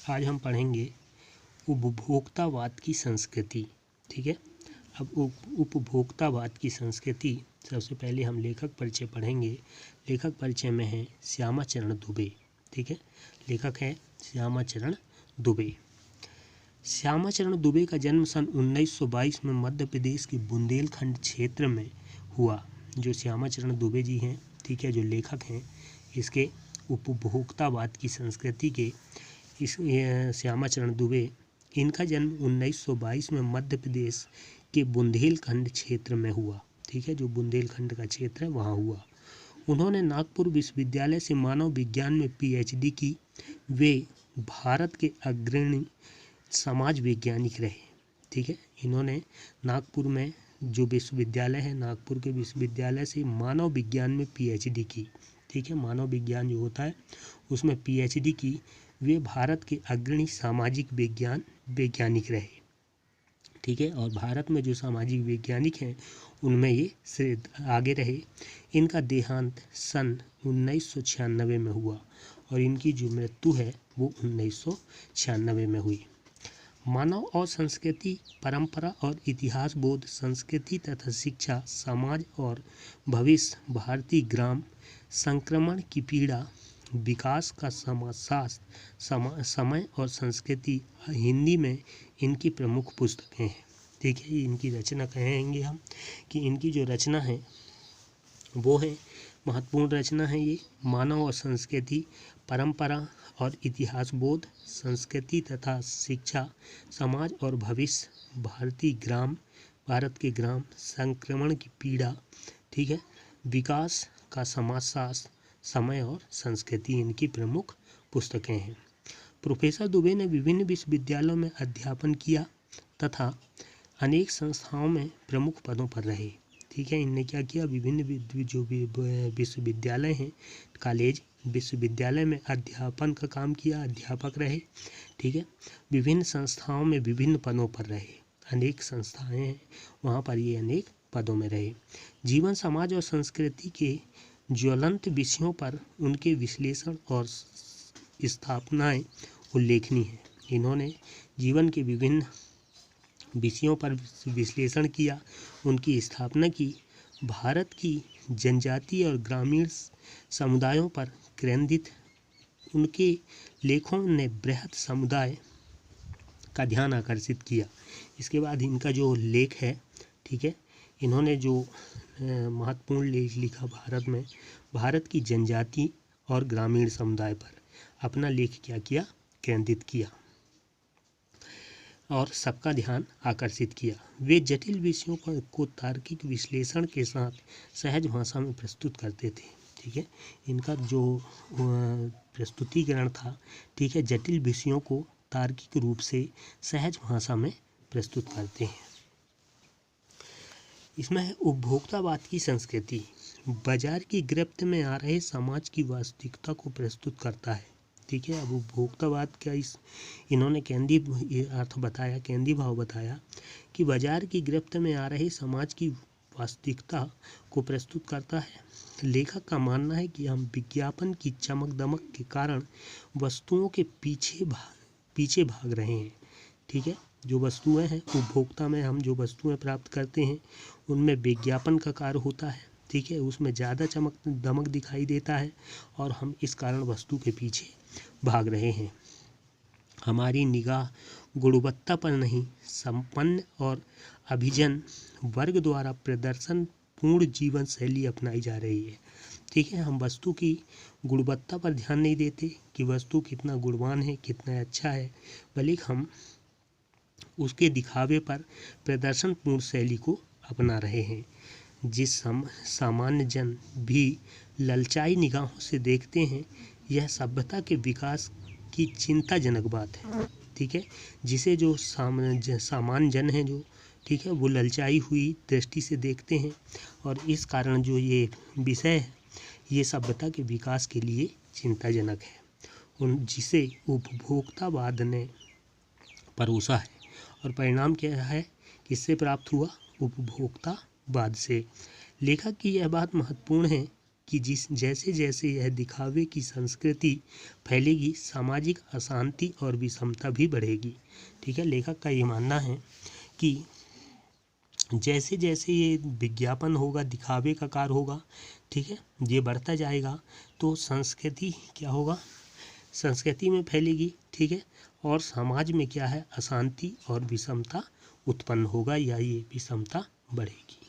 आज हम पढ़ेंगे उपभोक्तावाद की संस्कृति। ठीक है, अब उपभोक्तावाद की संस्कृति, सबसे पहले हम लेखक परिचय पढ़ेंगे। लेखक परिचय में है श्यामाचरण दुबे। ठीक है, लेखक है श्यामाचरण दुबे। श्यामाचरण दुबे का जन्म सन 1922 में मध्य प्रदेश के बुंदेलखंड क्षेत्र में हुआ। जो श्यामाचरण दुबे जी हैं, ठीक है, जो लेखक हैं इसके उपभोक्तावाद की संस्कृति के, इस श्यामाचरण दुबे, इनका जन्म 1922 में मध्य प्रदेश के बुंदेलखंड क्षेत्र में हुआ। ठीक है, जो बुंदेलखंड का क्षेत्र है वहाँ हुआ। उन्होंने नागपुर विश्वविद्यालय से मानव विज्ञान में पीएचडी की। वे भारत के अग्रणी समाज वैज्ञानिक रहे। ठीक है, इन्होंने नागपुर में जो विश्वविद्यालय है, नागपुर के विश्वविद्यालय से मानव विज्ञान में पीएचडी की। ठीक है, मानव विज्ञान जो होता है उसमें पीएचडी की। वे भारत के अग्रणी सामाजिक वैज्ञानिक रहे। ठीक है, और भारत में जो सामाजिक वैज्ञानिक हैं उनमें ये आगे रहे। इनका देहांत सन 1996 में हुआ और इनकी जो मृत्यु है वो 1996 में हुई। मानव और संस्कृति, परंपरा और इतिहास बोध, संस्कृति तथा शिक्षा, समाज और भविष्य, भारतीय ग्राम, संक्रमण की पीड़ा, विकास का समाजशास्त्र, समय और संस्कृति, हिंदी में इनकी प्रमुख पुस्तकें हैं। ठीक है, इनकी रचना कहेंगे हम कि इनकी जो रचना है वो है, महत्वपूर्ण रचना है ये, मानव और संस्कृति, परंपरा और इतिहास बोध, संस्कृति तथा शिक्षा, समाज और भविष्य, भारतीय ग्राम, भारत के ग्राम, संक्रमण की पीड़ा, ठीक है, विकास का समाजशास्त्र, समय और संस्कृति, इनकी प्रमुख पुस्तकें हैं। प्रोफेसर दुबे ने विभिन्न विश्वविद्यालयों में अध्यापन किया तथा अनेक संस्थाओं में प्रमुख पदों पर रहे। ठीक है, इनने क्या किया, विभिन्न जो भी विश्वविद्यालय हैं, कॉलेज, विश्वविद्यालय में अध्यापन का काम किया, अध्यापक रहे। ठीक है, विभिन्न संस्थाओं में विभिन्न पदों पर रहे, अनेक संस्थाएं हैं वहाँ पर ये अनेक पदों में रहे। जीवन, समाज और संस्कृति के ज्वलंत विषयों पर उनके विश्लेषण और स्थापनाएं उल्लेखनीय हैं। इन्होंने जीवन के विभिन्न विषयों पर विश्लेषण किया, उनकी स्थापना की, भारत की जनजातीय और ग्रामीण समुदायों पर केंद्रित उनके लेखों ने बृहद समुदाय का ध्यान आकर्षित किया। इसके बाद इनका जो लेख है, ठीक है, इन्होंने जो महत्वपूर्ण लेख लिखा भारत में, भारत की जनजाति और ग्रामीण समुदाय पर अपना लेख क्या किया, केंद्रित किया और सबका ध्यान आकर्षित किया। वे जटिल विषयों को तार्किक विश्लेषण के साथ सहज भाषा में प्रस्तुत करते थे। ठीक है, इनका जो प्रस्तुतिकरण था, ठीक है, जटिल विषयों को तार्किक रूप से सहज भाषा में प्रस्तुत करते हैं। इसमें है उपभोक्तावाद की संस्कृति, बाजार की गिरफ्त में आ रहे समाज की वास्तविकता को प्रस्तुत करता है। ठीक है, अब उपभोक्तावाद का इन्होंने केंद्रीय अर्थ बताया, केंद्रीय भाव बताया कि बाजार की गिरफ्त में आ रहे समाज की वास्तविकता को प्रस्तुत करता है। लेखक का मानना है कि हम विज्ञापन की चमक दमक के कारण वस्तुओं के पीछे भाग रहे हैं। ठीक है, जो वस्तुएं हैं, उपभोक्ता में हम जो वस्तुएं प्राप्त करते हैं उनमें विज्ञापन का कार्य होता है। ठीक है, उसमें ज़्यादा चमक दमक दिखाई देता है और हम इस कारण वस्तु के पीछे भाग रहे हैं। हमारी निगाह गुणवत्ता पर नहीं, संपन्न और अभिजन वर्ग द्वारा प्रदर्शन पूर्ण जीवन शैली अपनाई जा रही है। ठीक है, हम वस्तु की गुणवत्ता पर ध्यान नहीं देते कि वस्तु कितना गुणवान है, कितना अच्छा है, बल्कि हम उसके दिखावे पर प्रदर्शन पूर्ण शैली को अपना रहे हैं। जिस सामान्य जन भी ललचाई निगाहों से देखते हैं, यह सभ्यता के विकास की चिंताजनक बात है। ठीक है, जिसे जो सामान्य जन है जो, ठीक है, वो ललचाई हुई दृष्टि से देखते हैं और इस कारण जो ये विषय है ये सभ्यता के विकास के लिए चिंताजनक है, जिसे उपभोक्तावाद ने परोसा है। और परिणाम क्या है, किससे प्राप्त हुआ, उपभोक्तावाद से। लेखक की यह बात महत्वपूर्ण है कि जैसे जैसे यह दिखावे की संस्कृति फैलेगी, सामाजिक अशांति और विषमता भी बढ़ेगी। ठीक है, लेखक का ये मानना है कि जैसे जैसे ये विज्ञापन होगा, दिखावे का कार्य होगा, ठीक है, ये बढ़ता जाएगा तो संस्कृति क्या होगा, संस्कृति में फैलेगी। ठीक है, और समाज में क्या है, अशांति और विषमता उत्पन्न होगा या ये विषमता बढ़ेगी।